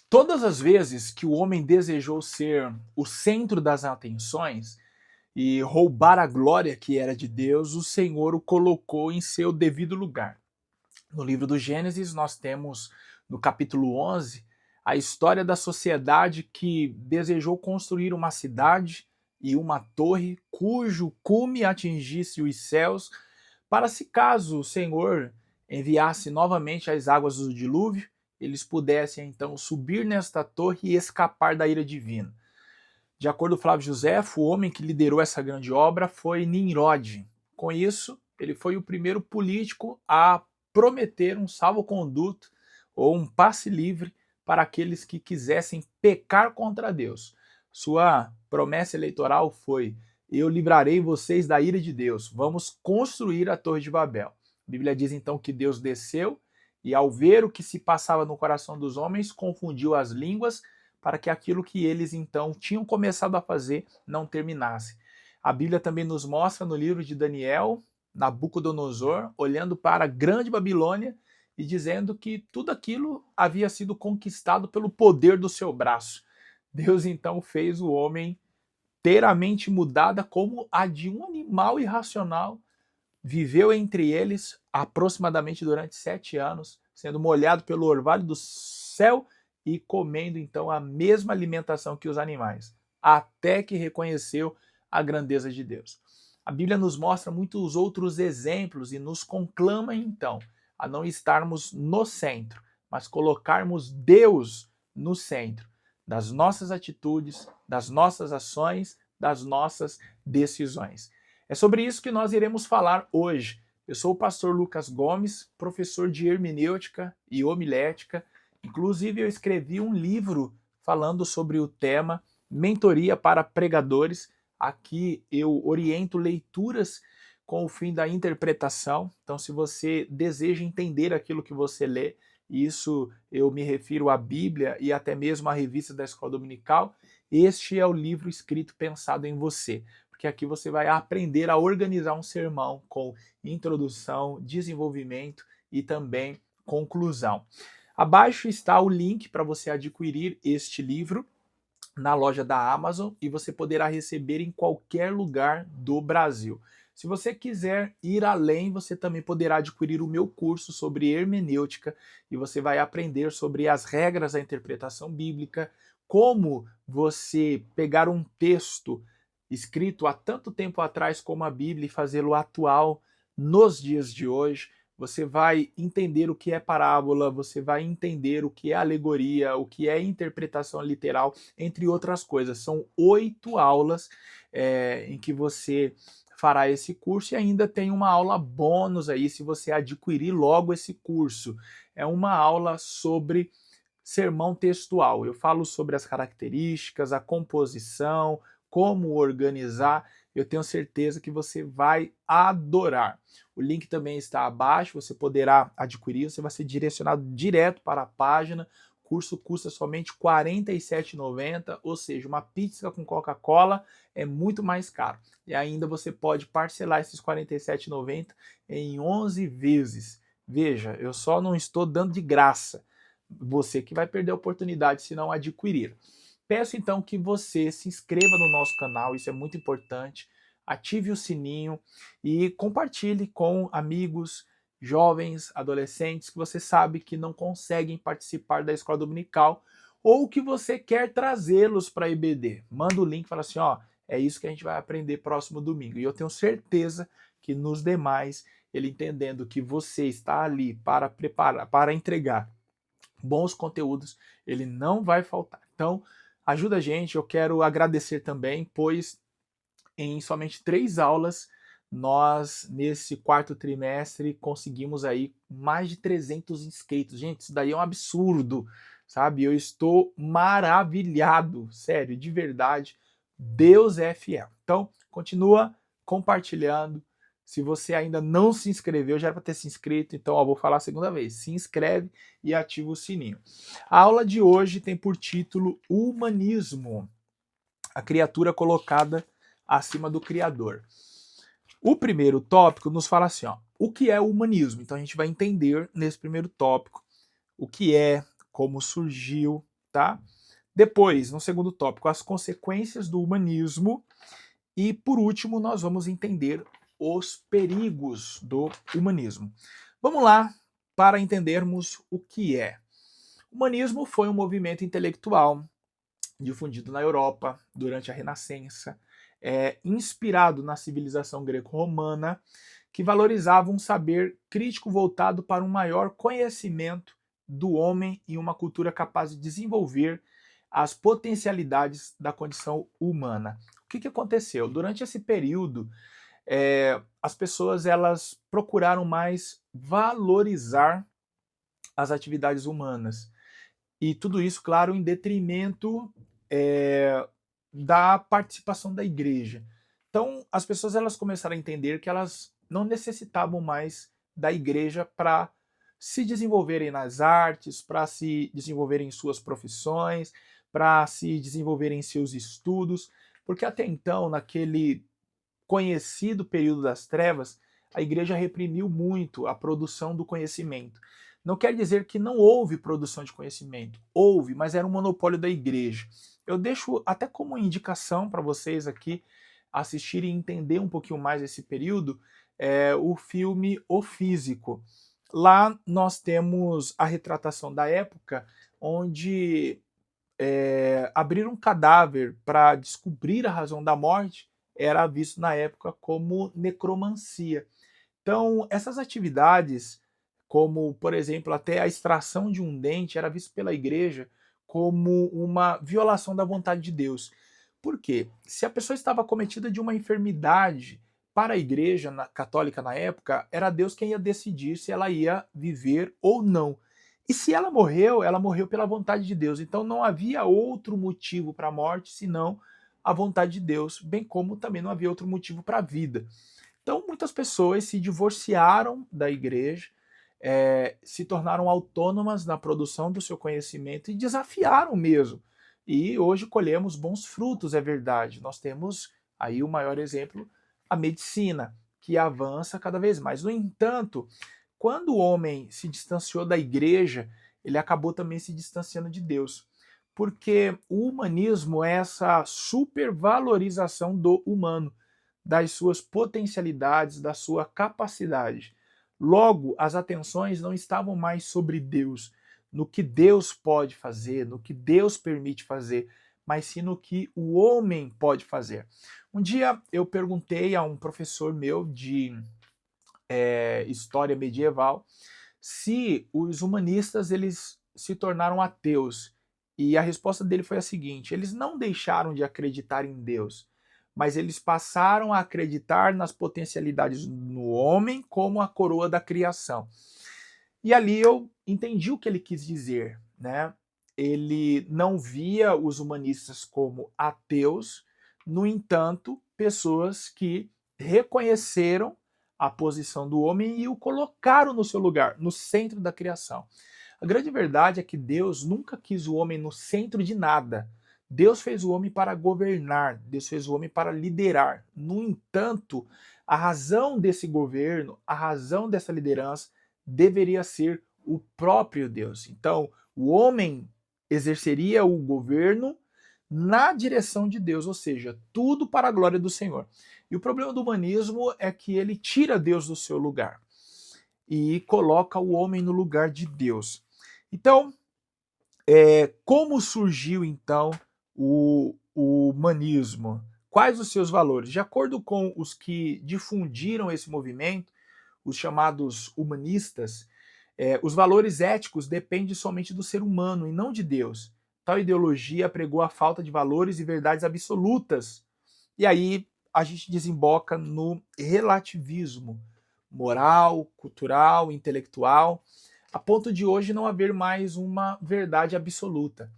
Todas as vezes que o homem desejou ser o centro das atenções e roubar a glória que era de Deus, o Senhor o colocou em seu devido lugar. No livro do Gênesis, nós temos, no capítulo 11, a história da sociedade que desejou construir uma cidade e uma torre cujo cume atingisse os céus, para se caso o Senhor enviasse novamente as águas do dilúvio, eles pudessem então subir nesta torre e escapar da ira divina. De acordo com Flávio Josefo, o homem que liderou essa grande obra foi Nimrod. Com isso, ele foi o primeiro político a prometer um salvo-conduto ou um passe livre para aqueles que quisessem pecar contra Deus. Sua promessa eleitoral foi: eu livrarei vocês da ira de Deus. Vamos construir a Torre de Babel. A Bíblia diz então que Deus desceu e, ao ver o que se passava no coração dos homens, confundiu as línguas para que aquilo que eles então tinham começado a fazer não terminasse. A Bíblia também nos mostra no livro de Daniel, Nabucodonosor, olhando para a grande Babilônia e dizendo que tudo aquilo havia sido conquistado pelo poder do seu braço. Deus então fez o homem ter a mente mudada como a de um animal irracional, viveu entre eles aproximadamente durante 7 anos, sendo molhado pelo orvalho do céu e comendo então a mesma alimentação que os animais, até que reconheceu a grandeza de Deus. A Bíblia nos mostra muitos outros exemplos e nos conclama então a não estarmos no centro, mas colocarmos Deus no centro das nossas atitudes, das nossas ações, das nossas decisões. É sobre isso que nós iremos falar hoje. Eu sou o pastor Lucas Gomes, professor de hermenêutica e homilética. Inclusive, eu escrevi um livro falando sobre o tema Mentoria para Pregadores. Aqui eu oriento leituras com o fim da interpretação. Então, se você deseja entender aquilo que você lê, isso eu me refiro à Bíblia e até mesmo à revista da Escola Dominical, este é o livro escrito pensado em você, porque aqui você vai aprender a organizar um sermão com introdução, desenvolvimento e também conclusão. Abaixo está o link para você adquirir este livro na loja da Amazon e você poderá receber em qualquer lugar do Brasil. Se você quiser ir além, você também poderá adquirir o meu curso sobre hermenêutica e você vai aprender sobre as regras da interpretação bíblica, como você pegar um texto escrito há tanto tempo atrás como a Bíblia e fazê-lo atual nos dias de hoje. Você vai entender o que é parábola, você vai entender o que é alegoria, o que é interpretação literal, entre outras coisas. São 8 aulas em que você fará esse curso e ainda tem uma aula bônus aí se você adquirir logo esse curso. É uma aula sobre sermão textual. Eu falo sobre as características, a composição, como organizar. Eu tenho certeza que você vai adorar. O link também está abaixo, você poderá adquirir, você vai ser direcionado direto para a página. O curso custa somente R$ 47,90, ou seja, uma pizza com Coca-Cola é muito mais caro. E ainda você pode parcelar esses R$ 47,90 em 11 vezes. Veja, eu só não estou dando de graça. Você que vai perder a oportunidade se não adquirir. Peço então que você se inscreva no nosso canal, isso é muito importante. Ative o sininho e compartilhe com amigos, jovens, adolescentes que você sabe que não conseguem participar da escola dominical ou que você quer trazê-los para a IBD. Manda o link e fala assim, ó, é isso que a gente vai aprender próximo domingo. E eu tenho certeza que nos demais, ele entendendo que você está ali para preparar, para entregar bons conteúdos, ele não vai faltar. Então, ajuda a gente, eu quero agradecer também, pois em somente 3 aulas, nós, nesse quarto trimestre, conseguimos aí mais de 300 inscritos. Gente, isso daí é um absurdo, sabe? Eu estou maravilhado, sério, de verdade. Deus é fiel. Então, continua compartilhando. Se você ainda não se inscreveu, já era para ter se inscrito, então ó, vou falar a segunda vez. Se inscreve e ativa o sininho. A aula de hoje tem por título Humanismo, a criatura colocada acima do Criador. O primeiro tópico nos fala assim, ó, o que é o humanismo? Então a gente vai entender nesse primeiro tópico o que é, como surgiu, tá? Depois, no segundo tópico, as consequências do humanismo. E, por último, nós vamos entender os perigos do humanismo. Vamos lá para entendermos o que é. O humanismo foi um movimento intelectual difundido na Europa durante a Renascença, inspirado na civilização greco-romana, que valorizava um saber crítico voltado para um maior conhecimento do homem e uma cultura capaz de desenvolver as potencialidades da condição humana. O que aconteceu? Durante esse período, as pessoas elas procuraram mais valorizar as atividades humanas. E tudo isso, claro, em detrimento da participação da igreja. Então, as pessoas elas começaram a entender que elas não necessitavam mais da igreja para se desenvolverem nas artes, para se desenvolverem em suas profissões, para se desenvolverem em seus estudos, porque até então, naquele conhecido período das trevas, a igreja reprimiu muito a produção do conhecimento. Não quer dizer que não houve produção de conhecimento. Houve, mas era um monopólio da igreja. Eu deixo até como indicação para vocês aqui assistirem e entender um pouquinho mais esse período, o filme O Físico. Lá nós temos a retratação da época onde abrir um cadáver para descobrir a razão da morte era visto na época como necromancia. Então, essas atividades, como, por exemplo, até a extração de um dente, era visto pela igreja como uma violação da vontade de Deus. Por quê? Se a pessoa estava cometida de uma enfermidade, para a igreja católica na época, era Deus quem ia decidir se ela ia viver ou não. E se ela morreu pela vontade de Deus. Então não havia outro motivo para a morte senão a vontade de Deus, bem como também não havia outro motivo para a vida. Então muitas pessoas se divorciaram da igreja, se tornaram autônomas na produção do seu conhecimento e desafiaram mesmo. E hoje colhemos bons frutos, é verdade. Nós temos aí o maior exemplo, a medicina, que avança cada vez mais. No entanto, quando o homem se distanciou da igreja, ele acabou também se distanciando de Deus. Porque o humanismo é essa supervalorização do humano, das suas potencialidades, da sua capacidade. Logo, as atenções não estavam mais sobre Deus, no que Deus pode fazer, no que Deus permite fazer, mas sim no que o homem pode fazer. Um dia eu perguntei a um professor meu de história medieval se os humanistas eles se tornaram ateus. E a resposta dele foi a seguinte: eles não deixaram de acreditar em Deus, mas eles passaram a acreditar nas potencialidades no homem como a coroa da criação. E ali eu entendi o que ele quis dizer, né? Ele não via os humanistas como ateus, no entanto, pessoas que reconheceram a posição do homem e o colocaram no seu lugar, no centro da criação. A grande verdade é que Deus nunca quis o homem no centro de nada. Deus fez o homem para governar, Deus fez o homem para liderar. No entanto, a razão desse governo, a razão dessa liderança deveria ser o próprio Deus. Então, o homem exerceria o governo na direção de Deus, ou seja, tudo para a glória do Senhor. E o problema do humanismo é que ele tira Deus do seu lugar e coloca o homem no lugar de Deus. Então, como surgiu então o humanismo? Quais os seus valores? De acordo com os que difundiram esse movimento, os chamados humanistas, os valores éticos dependem somente do ser humano e não de Deus. Tal ideologia pregou a falta de valores e verdades absolutas. E aí a gente desemboca no relativismo moral, cultural, intelectual, a ponto de hoje não haver mais uma verdade absoluta.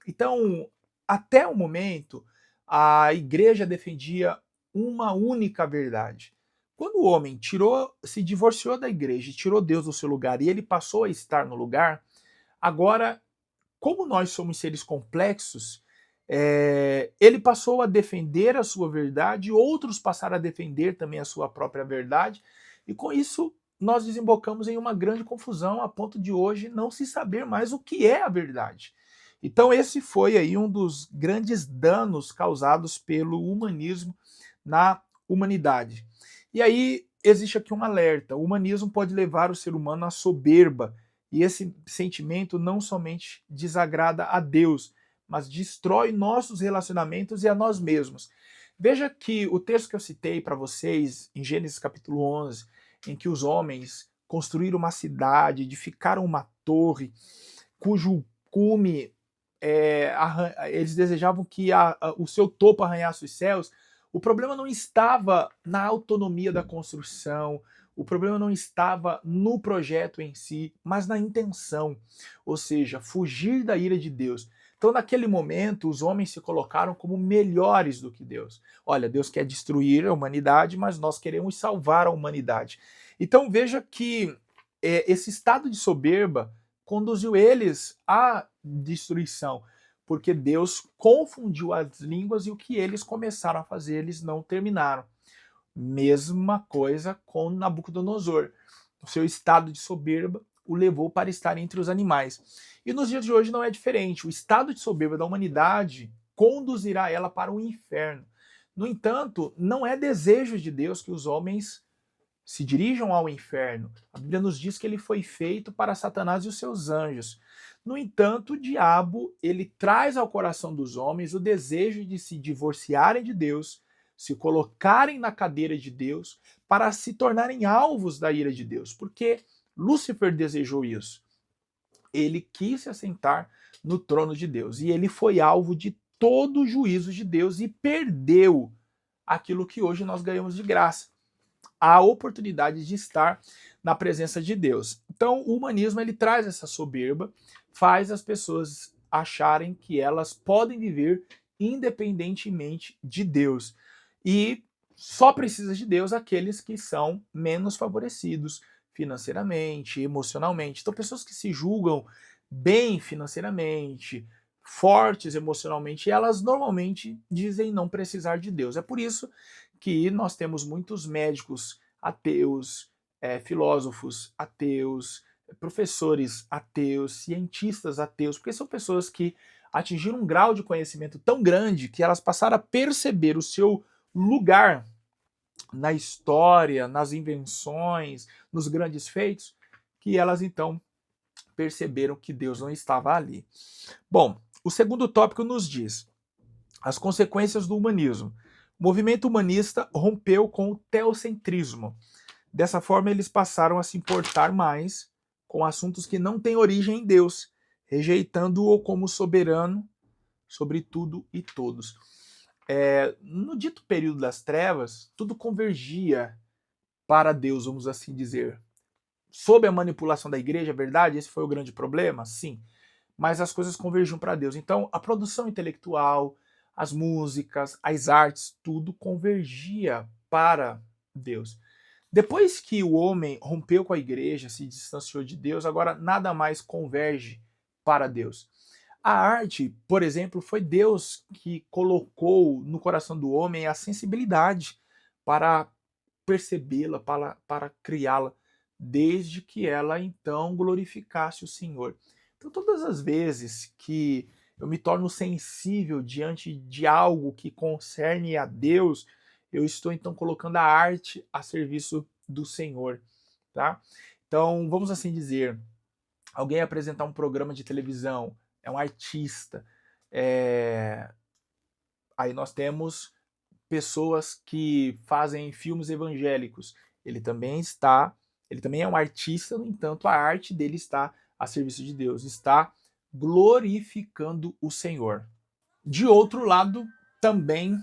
Então, até o momento, a igreja defendia uma única verdade. Quando o homem se divorciou da igreja e tirou Deus do seu lugar e ele passou a estar no lugar, agora, como nós somos seres complexos, ele passou a defender a sua verdade, outros passaram a defender também a sua própria verdade, e com isso nós desembocamos em uma grande confusão, a ponto de hoje não se saber mais o que é a verdade. Então esse foi aí um dos grandes danos causados pelo humanismo na humanidade. E aí existe aqui um alerta: o humanismo pode levar o ser humano à soberba, e esse sentimento não somente desagrada a Deus, mas destrói nossos relacionamentos e a nós mesmos. Veja que o texto que eu citei para vocês, em Gênesis capítulo 11, em que os homens construíram uma cidade, edificaram uma torre, cujo cume eles desejavam que o seu topo arranhasse os céus. O problema não estava na autonomia da construção, o problema não estava no projeto em si, mas na intenção, ou seja, fugir da ira de Deus. Então, naquele momento, os homens se colocaram como melhores do que Deus. Olha, Deus quer destruir a humanidade, mas nós queremos salvar a humanidade. Então, veja que esse estado de soberba conduziu eles à destruição, porque Deus confundiu as línguas e o que eles começaram a fazer, eles não terminaram. Mesma coisa com Nabucodonosor. O seu estado de soberba o levou para estar entre os animais. E nos dias de hoje não é diferente. O estado de soberba da humanidade conduzirá ela para o inferno. No entanto, não é desejo de Deus que os homens se dirijam ao inferno. A Bíblia nos diz que ele foi feito para Satanás e os seus anjos. No entanto, o diabo, ele traz ao coração dos homens o desejo de se divorciarem de Deus, se colocarem na cadeira de Deus, para se tornarem alvos da ira de Deus. Porque Lúcifer desejou isso. Ele quis se assentar no trono de Deus. E ele foi alvo de todo o juízo de Deus e perdeu aquilo que hoje nós ganhamos de graça: a oportunidade de estar na presença de Deus. Então, o humanismo ele traz essa soberba, faz as pessoas acharem que elas podem viver independentemente de Deus. E só precisa de Deus aqueles que são menos favorecidos financeiramente, emocionalmente. Então, pessoas que se julgam bem financeiramente, fortes emocionalmente, elas normalmente dizem não precisar de Deus. É por isso que nós temos muitos médicos ateus, filósofos ateus, professores ateus, cientistas ateus, porque são pessoas que atingiram um grau de conhecimento tão grande que elas passaram a perceber o seu lugar na história, nas invenções, nos grandes feitos, que elas então perceberam que Deus não estava ali. Bom, o segundo tópico nos diz as consequências do humanismo. O movimento humanista rompeu com o teocentrismo. Dessa forma, eles passaram a se importar mais com assuntos que não têm origem em Deus, rejeitando-o como soberano sobre tudo e todos. No dito período das trevas, tudo convergia para Deus, vamos assim dizer. Sob a manipulação da igreja, é verdade? Esse foi o grande problema? Sim. Mas as coisas convergiam para Deus. Então, a produção intelectual, as músicas, as artes, tudo convergia para Deus. Depois que o homem rompeu com a igreja, se distanciou de Deus, agora nada mais converge para Deus. A arte, por exemplo, foi Deus que colocou no coração do homem a sensibilidade para percebê-la, para criá-la, desde que ela então glorificasse o Senhor. Então, todas as vezes que eu me torno sensível diante de algo que concerne a Deus, eu estou então colocando a arte a serviço do Senhor, tá? Então, vamos assim dizer, alguém apresentar um programa de televisão, é um artista, aí nós temos pessoas que fazem filmes evangélicos. Ele também é um artista, no entanto, a arte dele está a serviço de Deus, está glorificando o Senhor. De outro lado, também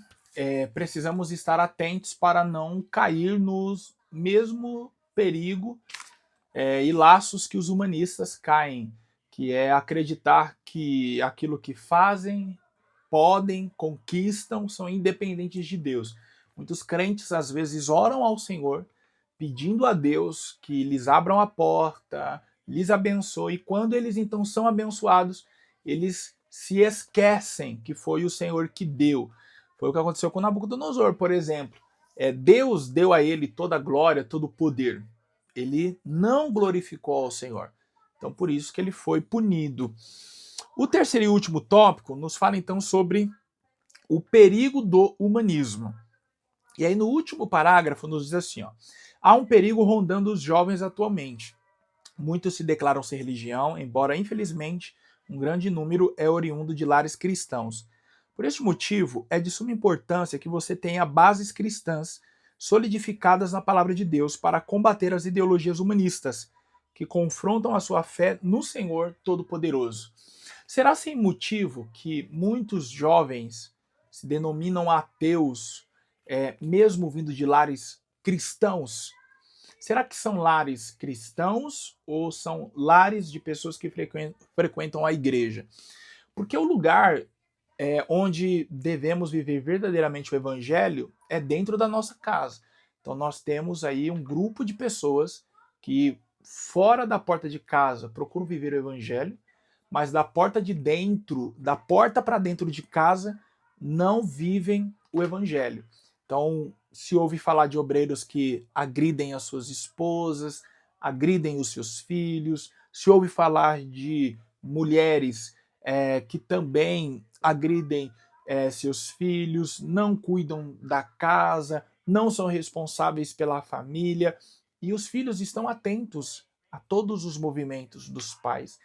precisamos estar atentos para não cair no mesmo perigo e laços que os humanistas caem, que é acreditar que aquilo que fazem, podem, conquistam, são independentes de Deus. Muitos crentes às vezes oram ao Senhor, pedindo a Deus que lhes abram a porta, lhes abençoe, e quando eles então são abençoados, eles se esquecem que foi o Senhor que deu. Foi o que aconteceu com Nabucodonosor, por exemplo. Deus deu a ele toda a glória, todo o poder. Ele não glorificou ao Senhor. Então, por isso que ele foi punido. O terceiro e último tópico nos fala então sobre o perigo do humanismo. E aí no último parágrafo nos diz assim, ó, há um perigo rondando os jovens atualmente. Muitos se declaram ser religião, embora infelizmente um grande número é oriundo de lares cristãos. Por este motivo, é de suma importância que você tenha bases cristãs solidificadas na palavra de Deus para combater as ideologias humanistas, que confrontam a sua fé no Senhor Todo-Poderoso. Será sem motivo que muitos jovens se denominam ateus, mesmo vindo de lares cristãos? Será que são lares cristãos ou são lares de pessoas que frequentam a igreja? Porque o lugar onde devemos viver verdadeiramente o evangelho é dentro da nossa casa. Então nós temos aí um grupo de pessoas que fora da porta de casa procuram viver o evangelho, mas da porta de dentro, da porta para dentro de casa, não vivem o evangelho. Então, se ouve falar de obreiros que agridem as suas esposas, agridem os seus filhos, se ouve falar de mulheres que também agridem seus filhos, não cuidam da casa, não são responsáveis pela família, e os filhos estão atentos a todos os movimentos dos pais.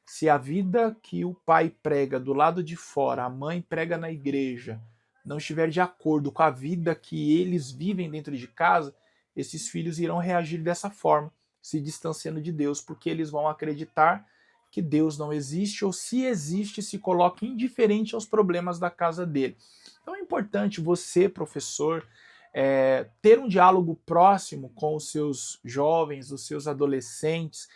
Se a vida que o pai prega do lado de fora, a mãe prega na igreja, não estiver de acordo com a vida que eles vivem dentro de casa, esses filhos irão reagir dessa forma, se distanciando de Deus, porque eles vão acreditar que Deus não existe, ou se existe, se coloca indiferente aos problemas da casa dele. Então é importante você, professor, ter um diálogo próximo com os seus jovens, os seus adolescentes,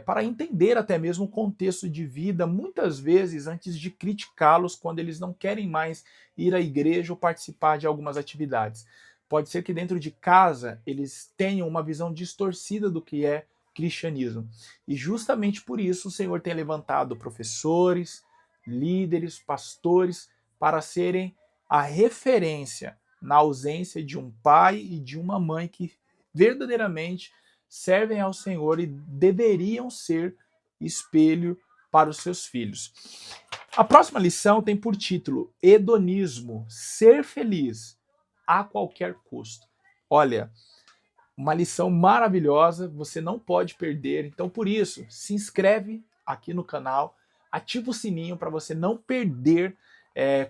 para entender até mesmo o contexto de vida, muitas vezes antes de criticá-los quando eles não querem mais ir à igreja ou participar de algumas atividades. Pode ser que dentro de casa eles tenham uma visão distorcida do que é cristianismo. E justamente por isso o Senhor tem levantado professores, líderes, pastores, para serem a referência na ausência de um pai e de uma mãe que verdadeiramente servem ao Senhor e deveriam ser espelho para os seus filhos. A próxima lição tem por título Hedonismo, ser feliz a qualquer custo. Olha, uma lição maravilhosa, você não pode perder. Então, por isso, se inscreve aqui no canal, ativa o sininho para você não perder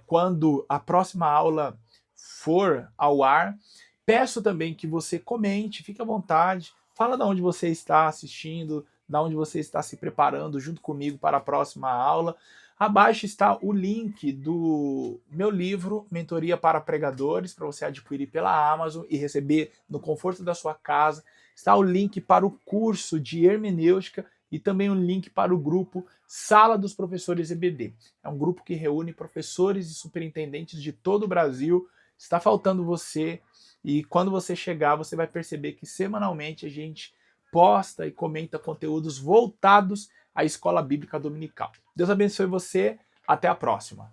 quando a próxima aula for ao ar. Peço também que você comente, fique à vontade, fala de onde você está assistindo, de onde você está se preparando junto comigo para a próxima aula. Abaixo está o link do meu livro, Mentoria para Pregadores, para você adquirir pela Amazon e receber no conforto da sua casa. Está o link para o curso de hermenêutica e também um link para o grupo Sala dos Professores EBD. É um grupo que reúne professores e superintendentes de todo o Brasil. Está faltando você e quando você chegar, você vai perceber que semanalmente a gente posta e comenta conteúdos voltados à escola bíblica dominical. Deus abençoe você, até a próxima.